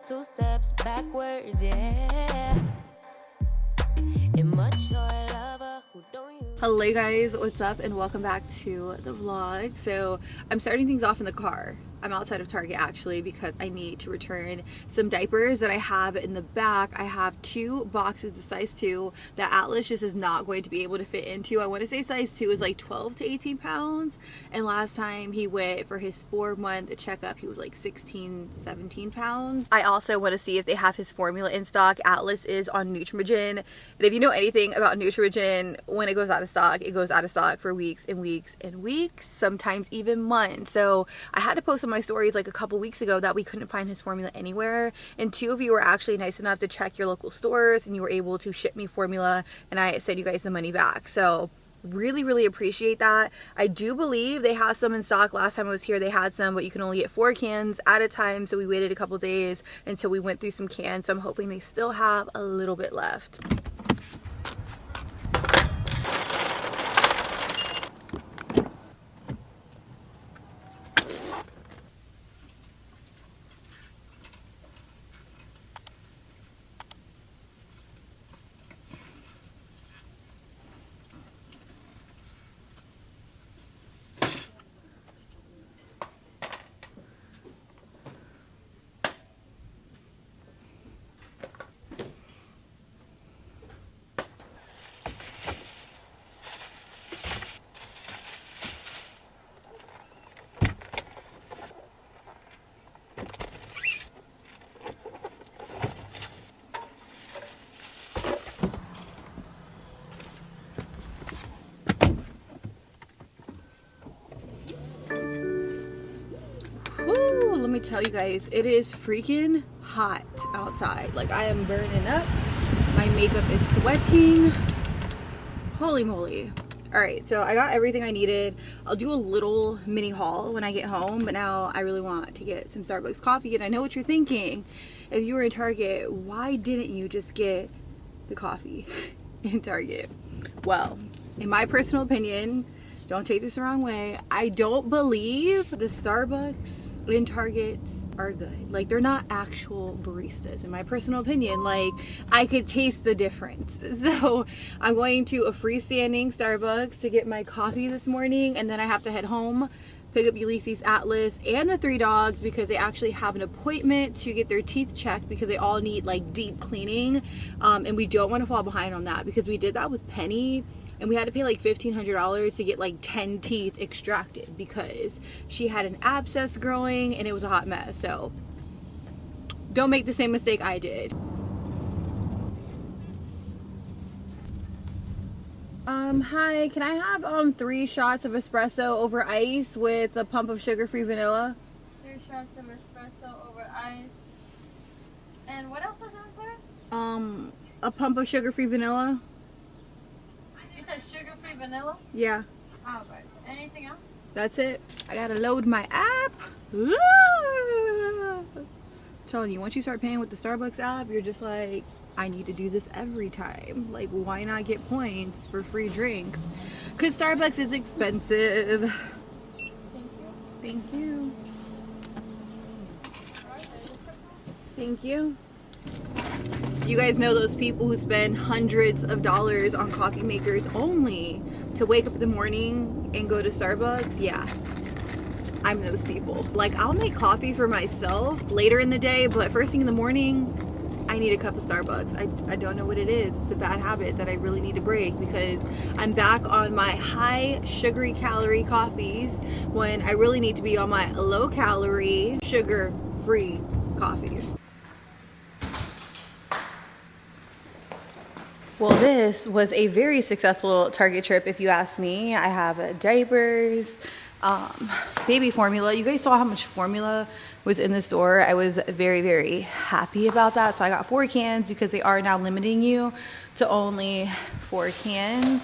2 steps backwards, yeah. Immature lover who don't use. Hello guys, what's up and welcome back to the vlog. So I'm starting things off in the car. I'm outside of Target actually because I need to return some diapers that I have in the back. I have 2 boxes of size 2 that Atlas just is not going to be able to fit into. I want to say size 2 is like 12 to 18 pounds, and last time he went for his 4-month checkup he was like 16, 17 pounds. I also want to see if they have his formula in stock. Atlas is on Nutrigen, and if you know anything about Nutrigen, when it goes out of stock, it goes out of stock for weeks and weeks and weeks, sometimes even months. So I had to post on my stories like a couple weeks ago that we couldn't find his formula anywhere, and 2 of you were actually nice enough to check your local stores and you were able to ship me formula, and I sent you guys the money back. So really appreciate that. I do believe they have some in stock. Last time I was here they had some, but you can only get 4 cans at a time, so we waited a couple days until we went through some cans. So I'm hoping they still have a little bit left. Let me tell you guys, it is freaking hot outside. Like, I am burning up. My makeup is sweating. Holy moly. Alright, so I got everything I needed. I'll do a little mini haul when I get home, but now I really want to get some Starbucks coffee, and I know what you're thinking. If you were in Target, why didn't you just get the coffee in Target? Well, in my personal opinion, don't take this the wrong way, I don't believe the Starbucks in Target are good. Like, they're not actual baristas, in my personal opinion. Like, I could taste the difference. So I'm going to a freestanding Starbucks to get my coffee this morning, and then I have to head home, pick up Ulysses, Atlas, and the 3 dogs because they actually have an appointment to get their teeth checked because they all need like deep cleaning, and we don't want to fall behind on that because we did that with Penny. And we had to pay like $1,500 to get like 10 teeth extracted because she had an abscess growing and it was a hot mess. So don't make the same mistake I did. Hi, can I have 3 shots of espresso over ice with a pump of sugar-free vanilla? 3 shots of espresso over ice. And what else was on there? A pump of sugar-free vanilla. You said sugar-free vanilla? Yeah. Alright. Anything else? That's it. I gotta load my app. I'm telling you, once you start paying with the Starbucks app, you're just like, I need to do this every time. Like, why not get points for free drinks? Because Starbucks is expensive. Thank Thank you. you. Thank you. You guys know those people who spend hundreds of dollars on coffee makers only to wake up in the morning and go to Starbucks? Yeah, I'm those people. Like, I'll make coffee for myself later in the day, but first thing in the morning, I need a cup of Starbucks. I don't know what it is. It's a bad habit that I really need to break because I'm back on my high sugary calorie coffees when I really need to be on my low calorie sugar free coffees. Well, this was a very successful Target trip, if you ask me. I have diapers, baby formula. You guys saw how much formula was in the store. I was very happy about that. So I got 4 cans because they are now limiting you to only 4 cans.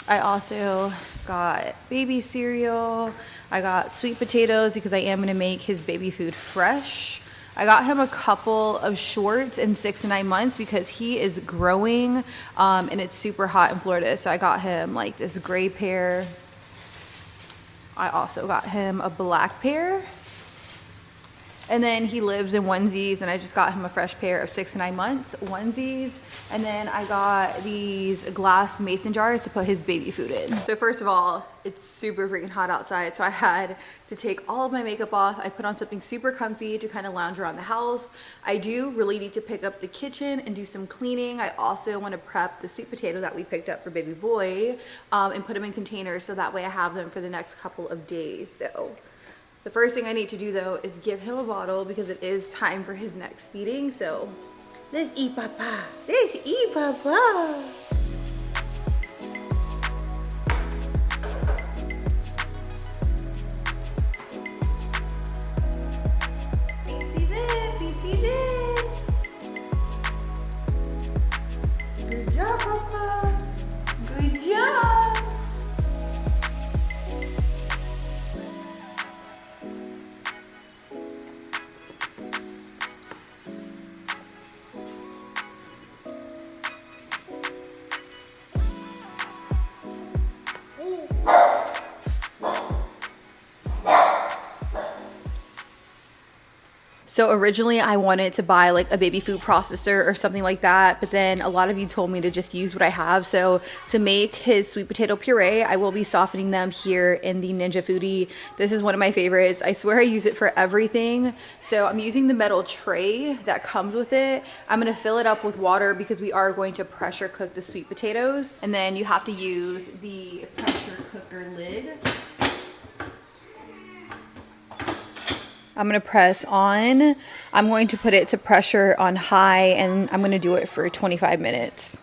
I also got baby cereal. I got sweet potatoes because I am going to make his baby food fresh. I got him a couple of shorts in 6 to 9 months because he is growing, and it's super hot in Florida. So I got him like this gray pair. I also got him a black pair. And then he lives in onesies, and I just got him a fresh pair of 6 to 9 months onesies. And then I got these glass mason jars to put his baby food in. So first of all, it's super freaking hot outside, so I had to take all of my makeup off. I put on something super comfy to kind of lounge around the house. I do really need to pick up the kitchen and do some cleaning. I also want to prep the sweet potato that we picked up for baby boy and put them in containers so that way I have them for the next couple of days. So the first thing I need to do though is give him a bottle because it is time for his next feeding. So let's eat papa. Let's eat papa. Good job, papa. Good job. So originally I wanted to buy like a baby food processor or something like that, but then a lot of you told me to just use what I have. So to make his sweet potato puree, I will be softening them here in the Ninja Foodie. This is one of my favorites. I swear I use it for everything. So I'm using the metal tray that comes with it. I'm gonna fill it up with water because we are going to pressure cook the sweet potatoes. And then you have to use the pressure cooker lid. I'm gonna press on. I'm going to put it to pressure on high, and I'm gonna do it for 25 minutes.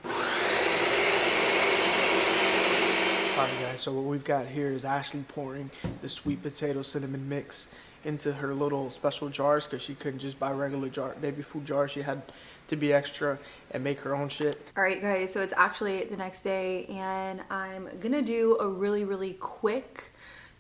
Alright guys, so what we've got here is Ashley pouring the sweet potato cinnamon mix into her little special jars because she couldn't just buy regular baby food jars. She had to be extra and make her own shit. Alright guys, so it's actually the next day, and I'm gonna do a really quick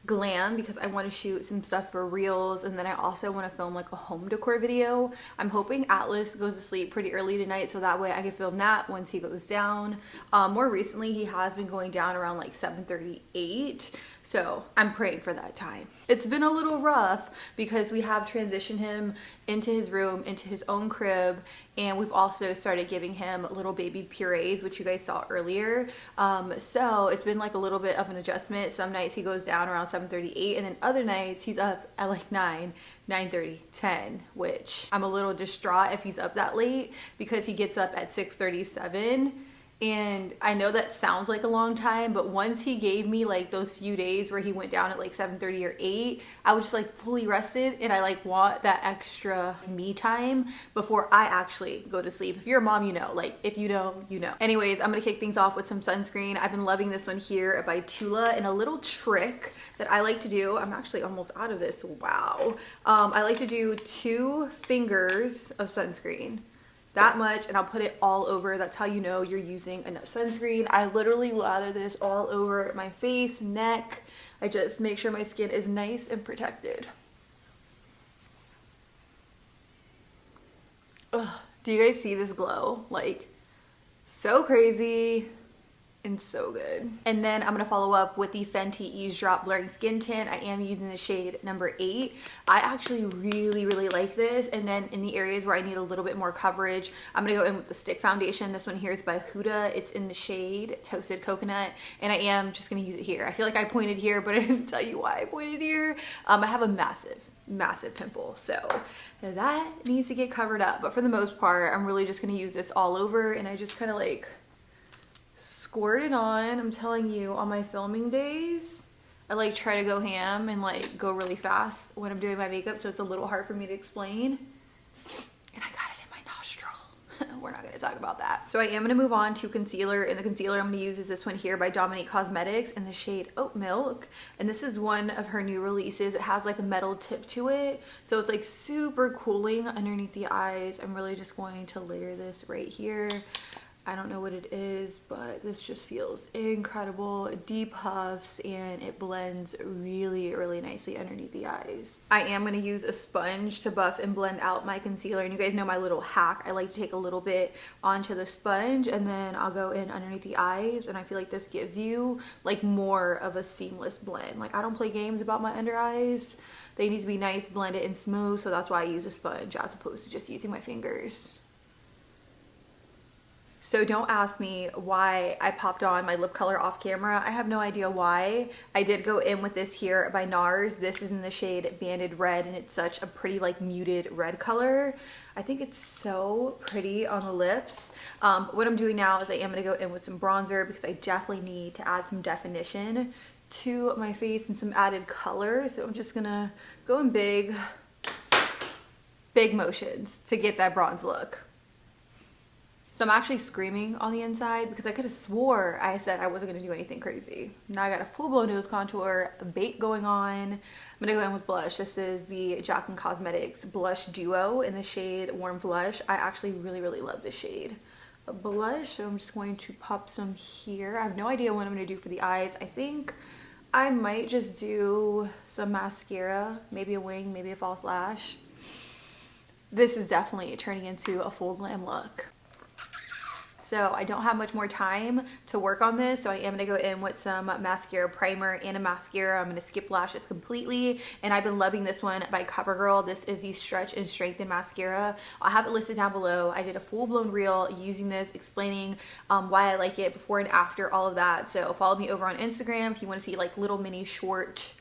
glam because I want to shoot some stuff for reels, and then I also want to film like a home decor video. I'm hoping Atlas goes to sleep pretty early tonight so that way I can film that once he goes down. More recently he has been going down around like 7:38, so I'm praying for that time. It's been a little rough because we have transitioned him into his room, into his own crib, and we've also started giving him little baby purees, which you guys saw earlier. So it's been like a little bit of an adjustment. Some nights he goes down around 7:38, and then other nights he's up at like 9:30, 10, which I'm a little distraught if he's up that late because he gets up at 6:37. And I know that sounds like a long time, but once he gave me like those few days where he went down at like 7:30 or 8, I was just like fully rested, and I like want that extra me time before I actually go to sleep. If you're a mom, you know, like if you know, you know. Anyways, I'm gonna kick things off with some sunscreen. I've been loving this one here by Tula, and a little trick that I like to do, I'm actually almost out of this, wow. I like to do 2 fingers of sunscreen. That much, and I'll put it all over. That's how you know you're using enough sunscreen. I literally lather this all over my face, neck. I just make sure my skin is nice and protected. Ugh. Do you guys see this glow? Like, so crazy and so good. And then I'm gonna follow up with the Fenty Ease Drop Blurring Skin Tint. I am using the shade number 8. I actually really like this. And then in the areas where I need a little bit more coverage, I'm gonna go in with the stick foundation. This one here is by Huda. It's in the shade Toasted Coconut, and I am just gonna use it here. I feel like I pointed here, but I didn't tell you why I pointed here. I have a massive pimple, so that needs to get covered up. But for the most part, I'm really just gonna use this all over, and I just kind of like squirt it on. I'm telling you, on my filming days, I like try to go ham and like go really fast when I'm doing my makeup, so it's a little hard for me to explain. And I got it in my nostril. We're not gonna talk about that. So I am gonna move on to concealer, and the concealer I'm gonna use is this one here by Dominique Cosmetics in the shade Oat Milk. And this is one of her new releases. It has like a metal tip to it, so it's like super cooling underneath the eyes. I'm really just going to layer this right here. I don't know what it is, but this just feels incredible. Deep puffs, and it blends really, really nicely underneath the eyes. I am going to use a sponge to buff and blend out my concealer. And you guys know my little hack. I like to take a little bit onto the sponge and then I'll go in underneath the eyes. And I feel like this gives you like more of a seamless blend. Like I don't play games about my under eyes. They need to be nice, blended, and smooth. So that's why I use a sponge as opposed to just using my fingers. So don't ask me why I popped on my lip color off camera. I have no idea why. I did go in with this here by NARS. This is in the shade Banded Red, and it's such a pretty like muted red color. I think it's so pretty on the lips. What I'm doing now is I am gonna go in with some bronzer because I definitely need to add some definition to my face and some added color. So I'm just gonna go in big motions to get that bronze look. So I'm actually screaming on the inside because I could have swore I said I wasn't going to do anything crazy. Now I got a full-blown nose contour, a bake going on. I'm going to go in with blush. This is the Jaclyn Cosmetics Blush Duo in the shade Warm Flush. I actually really, really love this shade of blush. So I'm just going to pop some here. I have no idea what I'm going to do for the eyes. I think I might just do some mascara, maybe a wing, maybe a false lash. This is definitely turning into a full glam look. So I don't have much more time to work on this, so I am going to go in with some mascara primer and a mascara. I'm going to skip lashes completely, and I've been loving this one by CoverGirl. This is the Stretch and Strengthen Mascara. I'll have it listed down below. I did a full-blown reel using this, explaining why I like it, before and after, all of that. So follow me over on Instagram if you want to see like little mini short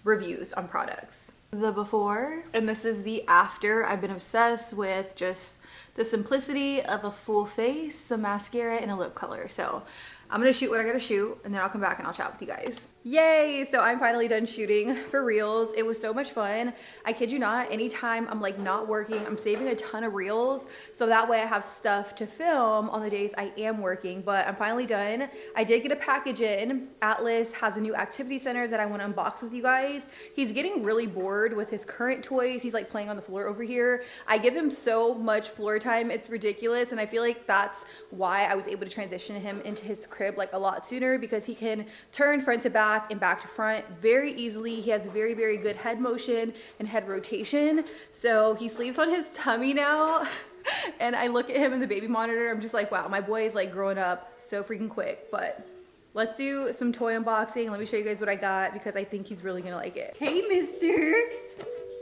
reviews on products. The before, and this is the after. I've been obsessed with just the simplicity of a full face, some mascara, and a lip color. So I'm gonna shoot what I gotta shoot, and then I'll come back and I'll chat with you guys. Yay! So I'm finally done shooting for reels. It was so much fun. I kid you not, anytime I'm like not working, I'm saving a ton of reels, so that way I have stuff to film on the days I am working. But I'm finally done. I did get a package in. Atlas has a new activity center that I want to unbox with you guys. He's getting really bored with his current toys. He's like playing on the floor over here. I give him so much floor time, it's ridiculous, and I feel like that's why I was able to transition him into his crib like a lot sooner, because he can turn front to back and back to front very easily. He has very, very good head motion and head rotation. So he sleeps on his tummy now. And I look at him in the baby monitor. I'm just like, wow, my boy is like growing up so freaking quick. But let's do some toy unboxing. Let me show you guys what I got because I think he's really gonna like it. Hey, mister.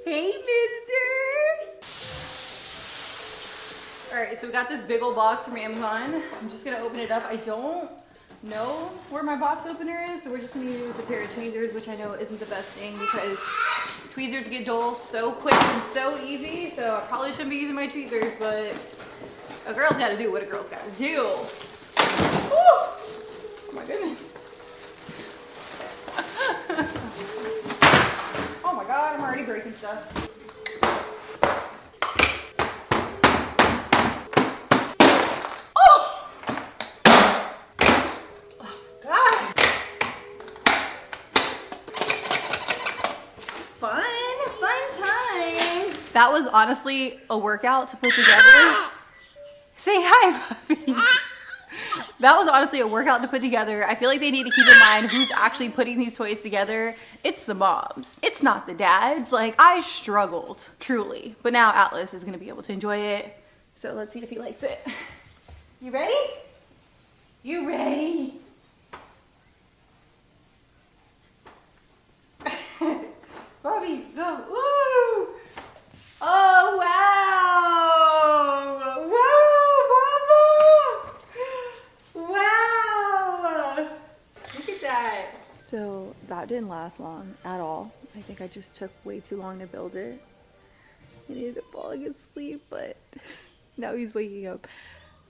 Hey, mister. All right, so we got this big old box from Amazon. I'm just gonna open it up. I don't know where my box opener is, so we're just gonna use a pair of tweezers, which I know isn't the best thing because tweezers get dull so quick and so easy, so I probably shouldn't be using my tweezers, but a girl's gotta do what a girl's gotta do. Woo! Oh my goodness. Oh my god, I'm already breaking stuff. That was honestly a workout to put together. Say hi, puppy. That was honestly a workout to put together. I feel like they need to keep in mind who's actually putting these toys together. It's the moms. It's not the dads. Like, I struggled, truly. But now Atlas is gonna be able to enjoy it. So let's see if he likes it. You ready? You ready? Bobby, go. Woo! Oh, wow! Wow, Mama! Wow! Look at that. So that didn't last long at all. I think I just took way too long to build it. I needed to fall asleep, but now he's waking up.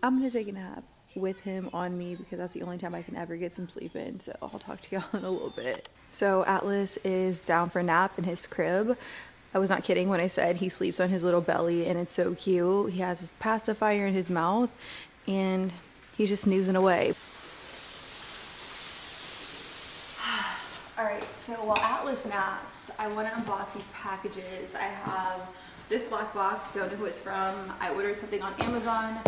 I'm gonna take a nap with him on me because that's the only time I can ever get some sleep in. So I'll talk to y'all in a little bit. So Atlas is down for a nap in his crib. I was not kidding when I said he sleeps on his little belly, and it's so cute. He has his pacifier in his mouth and he's just snoozing away. All right, so while Atlas naps, I want to unbox these packages. I have this black box, don't know who it's from. I ordered something on Amazon.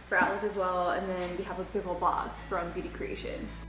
for Atlas as well, and then we have a big old box from Beauty Creations.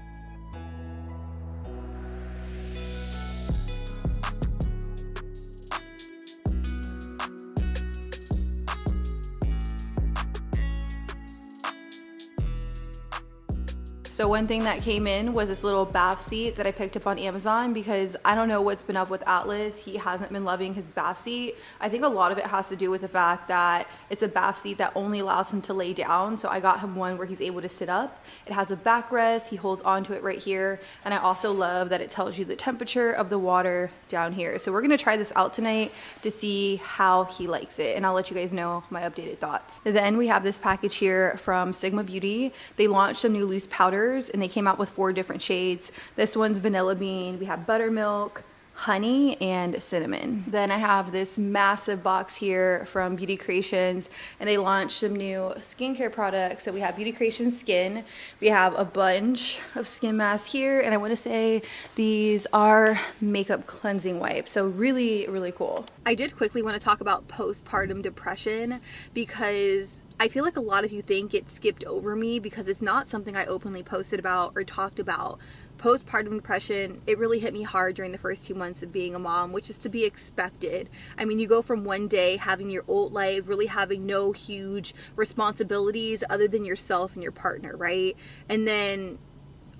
So one thing that came in was this little bath seat that I picked up on Amazon because I don't know what's been up with Atlas. He hasn't been loving his bath seat. I think a lot of it has to do with the fact that it's a bath seat that only allows him to lay down. So I got him one where he's able to sit up. It has a backrest. He holds onto it right here. And I also love that it tells you the temperature of the water down here. So we're gonna try this out tonight to see how he likes it. And I'll let you guys know my updated thoughts. Then we have this package here from Sigma Beauty. They launched some new loose powders and they came out with 4 different shades. This one's vanilla bean, we have buttermilk, honey, and cinnamon. Then I have this massive box here from Beauty Creations, and they launched some new skincare products. So we have Beauty Creations Skin, we have a bunch of skin masks here, and I want to say these are makeup cleansing wipes. So really, really cool. I did quickly want to talk about postpartum depression because I feel like a lot of you think it skipped over me because it's not something I openly posted about or talked about. Postpartum depression, it really hit me hard during the first 2 months of being a mom, which is to be expected. I mean, you go from one day having your old life, really having no huge responsibilities other than yourself and your partner, right? And then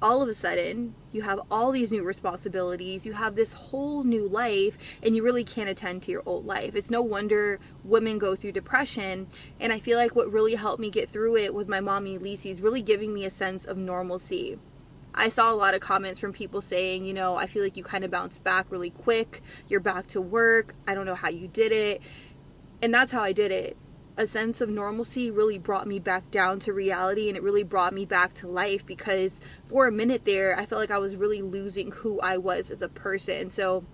all of a sudden, you have all these new responsibilities, you have this whole new life, and you really can't attend to your old life. It's no wonder women go through depression, and I feel like what really helped me get through it was my mommy Lisi's really giving me a sense of normalcy. I saw a lot of comments from people saying, you know, I feel like you kind of bounced back really quick, you're back to work, I don't know how you did it, and that's how I did it. A sense of normalcy really brought me back down to reality, and it really brought me back to life because for a minute there, I felt like I was really losing who I was as a person. So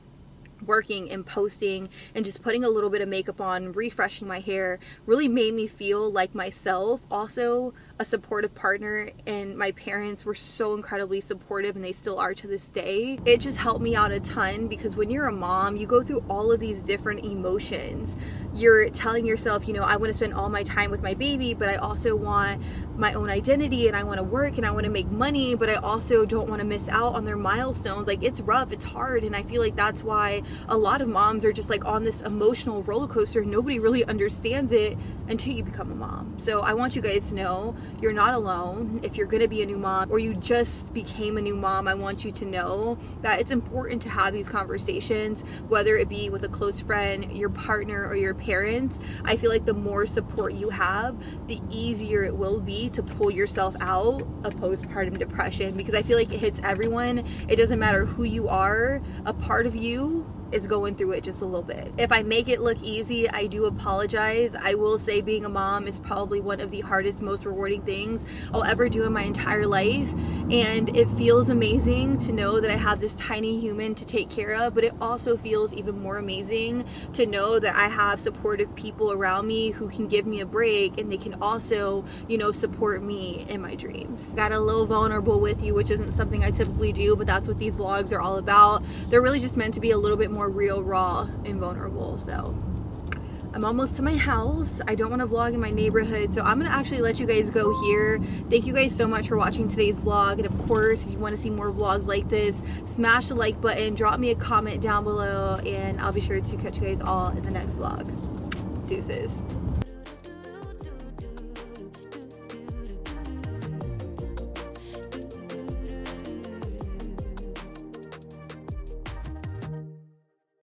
working and posting and just putting a little bit of makeup on, refreshing my hair, really made me feel like myself. Also, a supportive partner, and my parents were so incredibly supportive, and they still are to this day. It just helped me out a ton because when you're a mom, you go through all of these different emotions. You're telling yourself, you know, I want to spend all my time with my baby, but I also want my own identity, and I want to work, and I want to make money, but I also don't want to miss out on their milestones. Like, it's rough, it's hard, and I feel like that's why a lot of moms are just like on this emotional roller coaster. Nobody really understands it until you become a mom. So I want you guys to know you're not alone. If you're gonna be a new mom or you just became a new mom, I want you to know that it's important to have these conversations, whether it be with a close friend, your partner, or your parents. I feel like the more support you have, the easier it will be to pull yourself out of postpartum depression, because I feel like it hits everyone. It doesn't matter who you are, a part of you is going through it just a little bit. If I make it look easy, I do apologize. I will say being a mom is probably one of the hardest, most rewarding things I'll ever do in my entire life. And it feels amazing to know that I have this tiny human to take care of, but it also feels even more amazing to know that I have supportive people around me who can give me a break, and they can also, you know, support me in my dreams. Got a little vulnerable with you, which isn't something I typically do, but that's what these vlogs are all about. They're really just meant to be a little bit more real, raw, and vulnerable. So I'm almost to my house. I don't want to vlog in my neighborhood, so I'm gonna actually let you guys go here. Thank you guys so much for watching today's vlog, and of course, if you want to see more vlogs like this, smash the like button, drop me a comment down below, and I'll be sure to catch you guys all in the next vlog. Deuces.